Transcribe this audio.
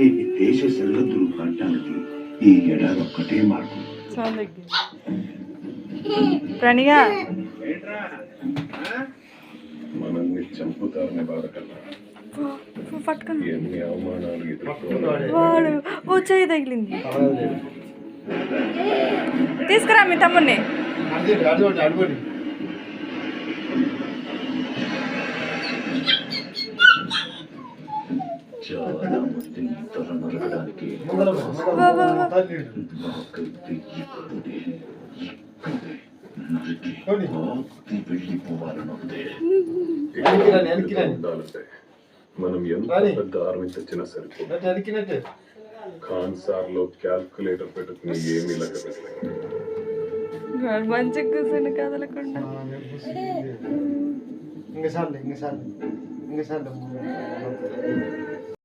ఈ దేశ సరిహద్దులు దాటడానికి ఈ ఎడారి ఒక్కటే మార్గం. ప్రణిగా మనల్ని చంపుతారనే బాధ కన్నా పట్టుకుని ఎన్ని అవమానాలు ఎదుర్కోవాలి. వాడు ఓ చెయ్యి తగిలింది. తీసుకురా మీ తమ్ముడిని. చాలా మంది తల నరకడానికి నాకైతే ఇప్పుడే నరికి ఆర్తి వెళ్ళిపోవాలనుంది. ఉండాలంటే మనం ఎంత పెద్ద ఆర్మీ తెచ్చినా సరిపోదు. ఖాన్ సార్ లో క్యాల్కులేటర్ పెట్టుకుని ఏమీ లెక్క పెట్టలేదు. మంచిగా కూర్చొని కదలకుండా ఇంకసార్లు